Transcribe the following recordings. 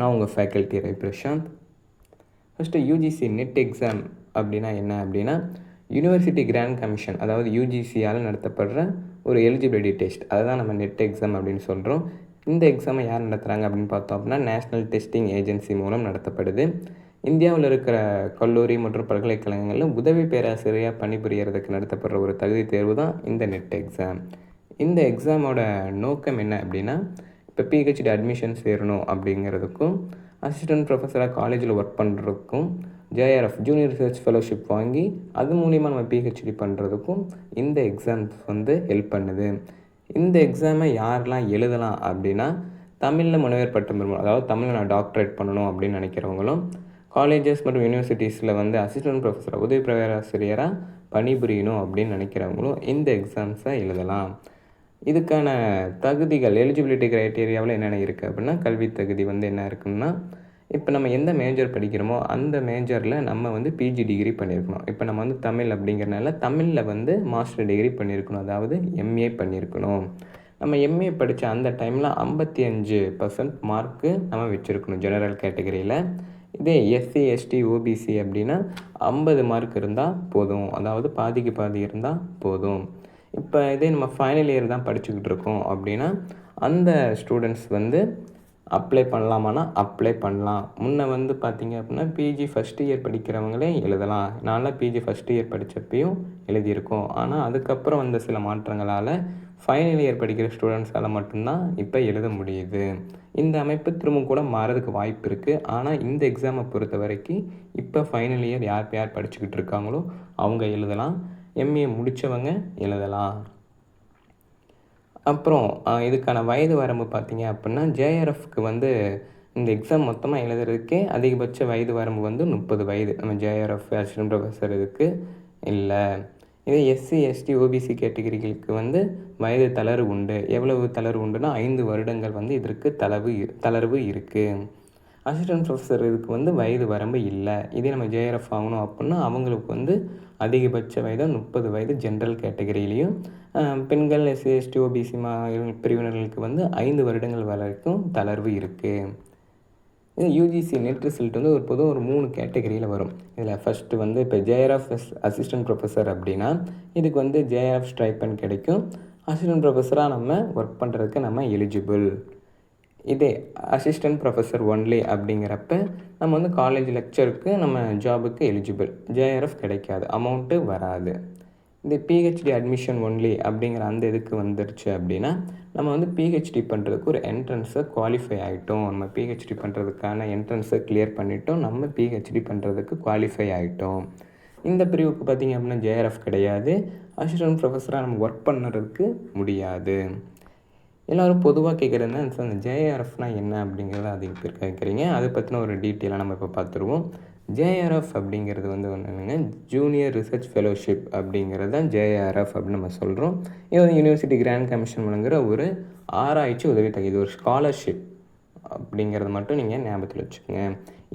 நான் உங்கள் ஃபேக்கல்ட்டி ரை Prashanth. First UGC NET exam அப்படின்னா என்ன அப்படின்னா, யூனிவர்சிட்டி கிராண்ட் கமிஷன், அதாவது யூஜிசியால் நடத்தப்படுற ஒரு எலிஜிபிலிட்டி டெஸ்ட். அதை தான் நம்ம நெட் எக்ஸாம் அப்படின்னு சொல்கிறோம். இந்த எக்ஸாமை யார் நடத்துகிறாங்க அப்படின்னு பார்த்தோம் அப்படின்னா, நேஷ்னல் டெஸ்டிங் ஏஜென்சி மூலம் நடத்தப்படுது. இந்தியாவில் இருக்கிற கல்லூரி மற்றும் பல்கலைக்கழகங்களில் உதவி பேராசிரியராக பணிபுரியறதுக்கு நடத்தப்படுற ஒரு தகுதி தேர்வு தான் இந்த நெட் எக்ஸாம். இந்த எக்ஸாமோட நோக்கம் என்ன அப்படின்னா, இப்போ பிஹெச்டி அட்மிஷன் சேரணும் அப்படிங்கிறதுக்கும், அசிஸ்டன்ட் ப்ரொஃபஸராக காலேஜில் ஒர்க் பண்ணுறதுக்கும், ஜேஆர்எஃப் ஜூனியர் ரிசர்ச் ஃபெலோஷிப் வாங்கி அது மூலிமா நம்ம பிஹெச்டி பண்ணுறதுக்கும் இந்த எக்ஸாம்ஸ் வந்து ஹெல்ப் பண்ணுது. இந்த எக்ஸாமை யாரெல்லாம் எழுதலாம் அப்படின்னா, தமிழில் முனைவர் பட்டம் பெறணும், அதாவது தமிழில் நான் டாக்டரேட் பண்ணணும் அப்படின்னு நினைக்கிறவங்களும், காலேஜஸ் மற்றும் யூனிவர்சிட்டிஸில் வந்து அசிஸ்டன்ட் ப்ரொஃபஸராக உதவி பேராசிரியராக பணிபுரியணும் அப்படின்னு நினைக்கிறவங்களும் இந்த எக்ஸாம்ஸை எழுதலாம். இதுக்கான தகுதிகள், எலிஜிபிலிட்டி க்ரைட்டீரியாவில் என்னென்ன இருக்குது அப்படின்னா, கல்வி தகுதி வந்து என்ன இருக்குன்னா, இப்போ நம்ம எந்த மேஜர் படிக்கிறோமோ அந்த மேஜரில் நம்ம வந்து பிஜி டிகிரி பண்ணியிருக்கணும். இப்போ நம்ம வந்து தமிழ் அப்படிங்கிறனால தமிழில் வந்து மாஸ்டர் டிகிரி பண்ணியிருக்கணும், அதாவது எம்ஏ பண்ணியிருக்கணும். நம்ம எம்ஏ படித்த அந்த டைமில் 55% மார்க்கு நம்ம வச்சுருக்கணும் ஜெனரல் கேட்டகரியில். இதே எஸ்சி எஸ்டி ஓபிசி அப்படின்னா 50 மார்க் இருந்தால் போதும், அதாவது பாதிக்கு பாதி இருந்தால் போதும். இப்போ இதே நம்ம ஃபைனல் இயர் தான் படிச்சுக்கிட்டு இருக்கோம் அப்படின்னா, அந்த ஸ்டூடெண்ட்ஸ் வந்து அப்ளை பண்ணலாமான்னா அப்ளை பண்ணலாம். முன்ன வந்து பார்த்திங்க அப்படின்னா பிஜி ஃபஸ்ட் இயர் படிக்கிறவங்களே எழுதலாம். நான்லாம் பிஜி ஃபஸ்ட் இயர் படித்தப்பையும் எழுதியிருக்கோம். ஆனால் அதுக்கப்புறம் வந்த சில மாற்றங்களால் ஃபைனல் இயர் படிக்கிற ஸ்டூடெண்ட்ஸால் மட்டும்தான் இப்போ எழுத முடியுது. இந்த அமைப்பு திரும்ப கூட மாறதுக்கு வாய்ப்பு இருக்குது. ஆனால் இந்த எக்ஸாமை பொறுத்த வரைக்கும் இப்போ ஃபைனல் இயர் யார் படிச்சுக்கிட்டு இருக்காங்களோ அவங்க எழுதலாம். எம்ஏ முடித்தவங்க எழுதலாம். அப்புறம் இதுக்கான வயது வரம்பு பார்த்திங்க அப்படின்னா, ஜேஆர்எஃப்க்கு வந்து இந்த எக்ஸாம் மொத்தமாக எழுதுறதுக்கே அதிகபட்ச வயது வரம்பு வந்து 30 வயது. நம்ம ஜேஆர்எஃப் அசிஸ்டன்ட் ப்ரொஃபஸர் இதுக்கு இல்லை. இதே எஸ்சி எஸ்டி ஓபிசி கேட்டகிரிகளுக்கு வந்து வயது தளர்வு உண்டு. எவ்வளவு தளர்வு உண்டுன்னா 5 வருடங்கள் வந்து இதற்கு தளர்வு இருக்குது. அசிஸ்டன்ட் ப்ரொஃபஸர் இதுக்கு வந்து வயது வரம்பு இல்லை. இதே நம்ம ஜேஆர்எஃப் ஆகணும் அப்படின்னா அவங்களுக்கு வந்து அதிகபட்ச வயது 30 வயது ஜென்ரல் கேட்டகரியிலையும், பெண்கள் எஸ்சி எஸ்டி ஓபிசி பிரிவினர்களுக்கு வந்து 5 வருடங்கள் வரைக்கும் தளர்வு இருக்குது. இது யூஜிசி நெட் ரிசல்ட் வந்து பொதுவாக ஒரு 3 கேட்டகரியில் வரும். இதில் ஃபஸ்ட்டு வந்து இப்போ ஜேஆர்எஃப் அசிஸ்டன்ட் ப்ரொஃபஸர் அப்படின்னா இதுக்கு வந்து ஜேஆர்எஃப் ஸ்டைப்பண்ட் கிடைக்கும். அசிஸ்டன்ட் ப்ரொஃபஸராக நம்ம ஒர்க் பண்ணுறதுக்கு நம்ம எலிஜிபிள். இதே அசிஸ்டன்ட் ப்ரொஃபஸர் ஒன்லி அப்படிங்கிறப்ப நம்ம வந்து காலேஜ் லெக்சருக்கு நம்ம ஜாபுக்கு எலிஜிபிள். ஜேஆர்எஃப் கிடைக்காது, அமௌண்ட்டு வராது. இந்த பிஹெச்டி அட்மிஷன் ஒன்லி அப்படிங்கிற அந்த இதுக்கு வந்துருச்சு அப்படின்னா நம்ம வந்து பிஹெச்டி பண்ணுறதுக்கு ஒரு என்ட்ரன்ஸை குவாலிஃபை ஆகிட்டோம். நம்ம பிஹெச்டி பண்ணுறதுக்கான என்ட்ரன்ஸை கிளியர் பண்ணிட்டோம், நம்ம பிஹெச்டி பண்ணுறதுக்கு குவாலிஃபை ஆகிட்டோம். இந்த பிரிவுக்கு பார்த்திங்க அப்படின்னா ஜேஆர்எஃப் கிடையாது. அசிஸ்டன்ட் ப்ரொஃபஸராக நம்ம ஒர்க் பண்ணுறதுக்கு முடியாது. எல்லோரும் பொதுவாக கேட்குறது அந்த ஜேஆர்எஃப்னால் என்ன அப்படிங்கிறத அதிக பேர் கேட்குறீங்க. அதை பற்றின ஒரு டீட்டெயிலாக நம்ம இப்போ பார்த்துருவோம். ஜேஆர்எஃப் அப்படிங்கிறது வந்து ஒன்றுங்க, ஜூனியர் ரிசர்ச் ஃபெலோஷிப் அப்படிங்கிறது தான் ஜேஆர்எஃப் அப்படின்னு நம்ம சொல்கிறோம். இது வந்து யூனிவர்சிட்டி கிராண்ட் கமிஷன் வழங்குகிற ஒரு ஆராய்ச்சி உதவித்தொகை. இது ஒரு ஸ்காலர்ஷிப் அப்படிங்கிறத மட்டும் நீங்கள் ஞாபகத்தில் வச்சுக்கோங்க.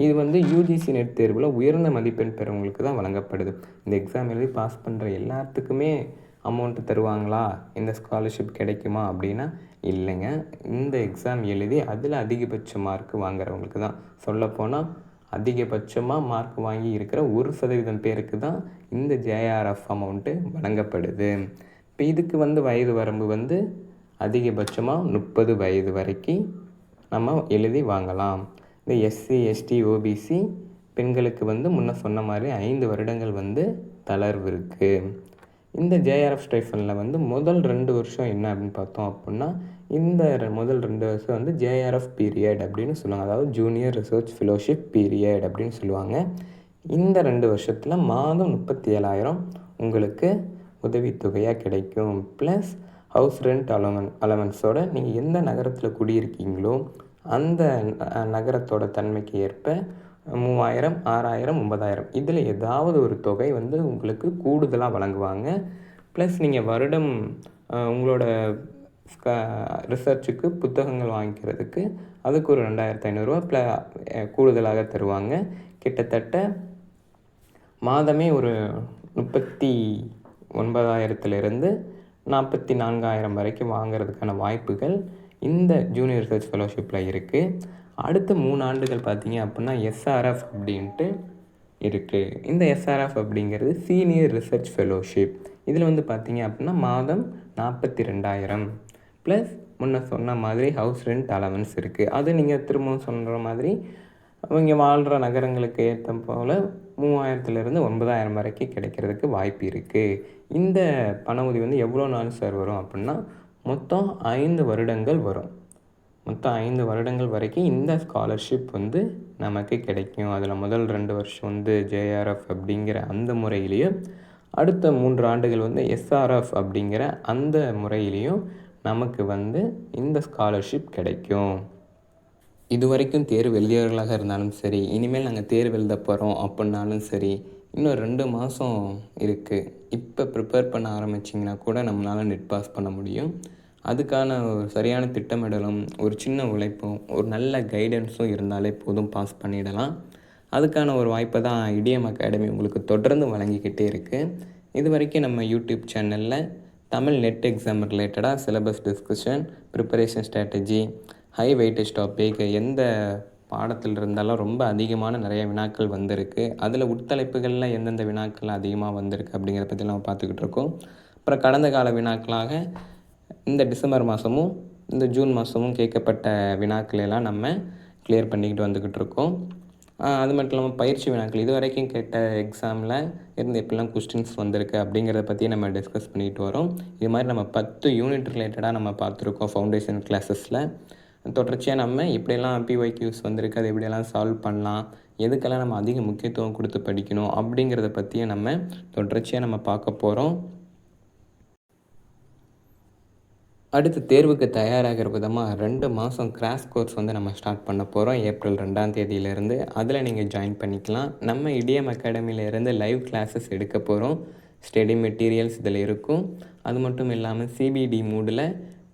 இது வந்து யூஜிசி நெட் தேர்வில் உயர்ந்த மதிப்பெண் பெறவங்களுக்கு தான் வழங்கப்படுது. இந்த எக்ஸாம் எழுதி பாஸ் பண்ணுற எல்லாத்துக்குமே அமௌண்ட்டு தருவாங்களா, இந்த ஸ்காலர்ஷிப் கிடைக்குமா அப்படின்னா இல்லைங்க. இந்த எக்ஸாம் எழுதி அதில் அதிகபட்ச மார்க் வாங்குறவங்களுக்கு தான், சொல்லப்போனால் அதிகபட்சமாக மார்க் வாங்கி இருக்கிற 1% பேருக்கு தான் இந்த ஜேஆர்எஃப் அமௌண்ட்டு வழங்கப்படுது. இப்போ இதுக்கு வந்து வயது வரம்பு வந்து அதிகபட்சமாக 30 வயது வரைக்கும் நம்ம எழுதி வாங்கலாம். இந்த எஸ்சி எஸ்டி ஓபிசி பெண்களுக்கு வந்து முன்ன சொன்ன மாதிரி 5 வருடங்கள் வந்து தளர்வு இருக்குது. இந்த ஜேஆர்எஃப் ஸ்டைஃபனில் வந்து முதல் 2 வருஷம் என்ன அப்படின்னு பார்த்தோம் அப்படின்னா, இந்த முதல் 2 வருஷம் வந்து ஜேஆர்எஃப் பீரியட் அப்படின்னு சொல்லுவாங்க, அதாவது ஜூனியர் ரிசர்ச் ஃபெலோஷிப் பீரியட் அப்படின்னு சொல்லுவாங்க. இந்த 2 வருஷத்தில் மாதம் 37,000 உங்களுக்கு உதவித்தொகையாக கிடைக்கும். ப்ளஸ் ஹவுஸ் ரெண்ட் அலவன்ஸோட நீங்கள் எந்த நகரத்தில் குடியிருக்கீங்களோ அந்த நகரத்தோட தன்மைக்கு ஏற்ப 3,000, 6,000, 9,000 இதில் ஏதாவது ஒரு தொகை வந்து உங்களுக்கு கூடுதலாக வழங்குவாங்க. ப்ளஸ் நீங்கள் வருடம் உங்களோட ரிசர்ச்சுக்கு புத்தகங்கள் வாங்கிக்கிறதுக்கு அதுக்கு ஒரு 2,500 கூடுதலாக தருவாங்க. கிட்டத்தட்ட மாதமே ஒரு 39,000 44,000 வரைக்கும் வாங்கிறதுக்கான வாய்ப்புகள் இந்த ஜூனியர் ரிசர்ச் ஃபெலோஷிப்பில் இருக்குது. அடுத்த 3 ஆண்டுகள் பார்த்தீங்க அப்படின்னா எஸ்ஆர்எஃப் அப்படின்ட்டு இருக்குது. இந்த எஸ்ஆர்எஃப் அப்படிங்கிறது சீனியர் ரிசர்ச் ஃபெலோஷிப். இதில் வந்து பார்த்தீங்க அப்படின்னா மாதம் 42,000 ப்ளஸ் முன்ன சொன்ன மாதிரி ஹவுஸ் ரெண்ட் அலவன்ஸ் இருக்குது. அது நீங்கள் திரும்பவும் சொல்கிற மாதிரி அவங்க வாழ்கிற நகரங்களுக்கு ஏற்ற போல் 3,000லேருந்து 9,000 வரைக்கும் கிடைக்கிறதுக்கு வாய்ப்பு இருக்குது. இந்த பண உதவி வந்து எவ்வளோ நாள் சார் வரும் அப்படின்னா மொத்தம் 5 வருடங்கள் வரும். மொத்தம் 5 வருடங்கள் வரைக்கும் இந்த ஸ்காலர்ஷிப் வந்து நமக்கு கிடைக்கும். அதில் முதல் 2 வருஷம் வந்து ஜேஆர்எஃப் அப்படிங்கிற அந்த முறையிலையும், அடுத்த 3 ஆண்டுகள் வந்து எஸ்ஆர்எஃப் அப்படிங்கிற அந்த முறையிலையும் நமக்கு வந்து இந்த ஸ்காலர்ஷிப் கிடைக்கும். இது வரைக்கும் தேர்வு எழுதியவர்களாக இருந்தாலும் சரி, இனிமேல் நாங்கள் தேர்வு எழுத போகிறோம் அப்படின்னாலும் சரி, இன்னும் 2 மாதம் இருக்குது. இப்போ ப்ரிப்பேர் பண்ண ஆரம்பிச்சிங்கன்னா கூட நம்மளால் நெட் பாஸ் பண்ண முடியும். அதுக்கான ஒரு சரியான திட்டமிடலும், ஒரு சின்ன உழைப்பும், ஒரு நல்ல கைடன்ஸும் இருந்தாலே போதும், பாஸ் பண்ணிடலாம். அதுக்கான ஒரு வாய்ப்பை தான் இடிஎம் அகாடமி உங்களுக்கு தொடர்ந்து வழங்கிக்கிட்டே இருக்குது. இது வரைக்கும் நம்ம யூடியூப் சேனலில் தமிழ் நெட் எக்ஸாம் ரிலேட்டடாக syllabus discussion, preparation strategy, high weightage topic, எந்த பாடத்தில் இருந்தாலும் ரொம்ப அதிகமான நிறைய வினாக்கள் வந்திருக்கு. அதில் உட்தலைப்புகளில் எந்தெந்த வினாக்கள் அதிகமாக வந்திருக்கு அப்படிங்கிறத பற்றி நம்ம பார்த்துக்கிட்டு இருக்கோம். அப்புறம் கடந்த கால வினாக்களாக இந்த டிசம்பர் மாதமும் இந்த ஜூன் மாதமும் கேட்கப்பட்ட வினாக்கள் எல்லாம் நம்ம கிளியர் பண்ணிக்கிட்டு வந்துக்கிட்டு இருக்கோம். அது மட்டும் இல்லாமல் பயிற்சி வினாக்கள் இது வரைக்கும் கேட்ட எக்ஸாமில் இருந்து எப்படிலாம் கொஸ்டின்ஸ் வந்திருக்கு அப்படிங்கிறத பற்றி நம்ம டிஸ்கஸ் பண்ணிட்டு வரோம். இது மாதிரி நம்ம 10 யூனிட் ரிலேட்டடாக நம்ம பார்த்துருக்கோம் ஃபவுண்டேஷன் கிளாஸஸில். தொடர்ச்சியாக நம்ம எப்படியெல்லாம் பிஒய்க்யூஸ் வந்திருக்கு, அதை எப்படியெல்லாம் சால்வ் பண்ணலாம், எதுக்கெல்லாம் நம்ம அதிக முக்கியத்துவம் கொடுத்து படிக்கணும் அப்படிங்கிறத பற்றியும் நம்ம தொடர்ச்சியாக நம்ம பார்க்க போகிறோம். அடுத்து தேர்வுக்கு தயாராகிற விதமாக 2 மாதம் கிராஷ் கோர்ஸ் வந்து நம்ம ஸ்டார்ட் பண்ண போகிறோம் ஏப்ரல் 2ஆம் தேதியிலேருந்து. அதில் நீங்கள் ஜாயின் பண்ணிக்கலாம். நம்ம இடிஎம் அகாடமியிலேருந்து லைவ் கிளாஸஸ் எடுக்க போகிறோம். ஸ்டடி மெட்டீரியல்ஸ் இதில் இருக்கும். அது மட்டும் இல்லாமல் சிபிடி மூடில்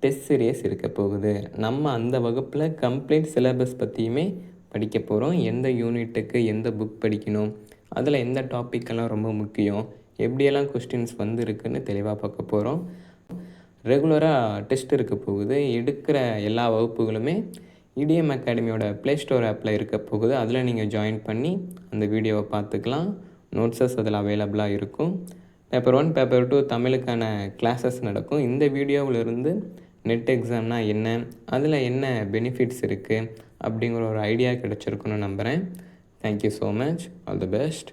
டெஸ்ட் சீரியஸ் இருக்க போகுது. நம்ம அந்த வகுப்பில் கம்ப்ளீட் சிலபஸ் பற்றியுமே படிக்க போகிறோம். எந்த யூனிட்டுக்கு எந்த புக் படிக்கணும், அதில் எந்த டாப்பிக்கெல்லாம் ரொம்ப முக்கியம், எப்படியெல்லாம் கொஸ்டின்ஸ் வந்துருக்குன்னு தெளிவாக பார்க்க போகிறோம். ரெகுலராக டெஸ்ட் இருக்க போகுது. எடுக்கிற எல்லா வகுப்புகளுமே இடிஎம் அகாடமியோட ப்ளே ஸ்டோர் ஆப்பில் இருக்க போகுது. அதில் நீங்கள் ஜாயின் பண்ணி அந்த வீடியோவை பார்த்துக்கலாம். நோட்ஸஸ் அதில் அவைலபிளாக இருக்கும். பேப்பர் 1, பேப்பர் 2 தமிழுக்கான கிளாஸஸ் நடக்கும். இந்த வீடியோவிலிருந்து நெட் எக்ஸாம்னா என்ன, அதில் என்ன பெனிஃபிட்ஸ் இருக்குது அப்படிங்கிற ஒரு ஐடியா கிடச்சிருக்குன்னு நம்புகிறேன். Thank you so much. All the best.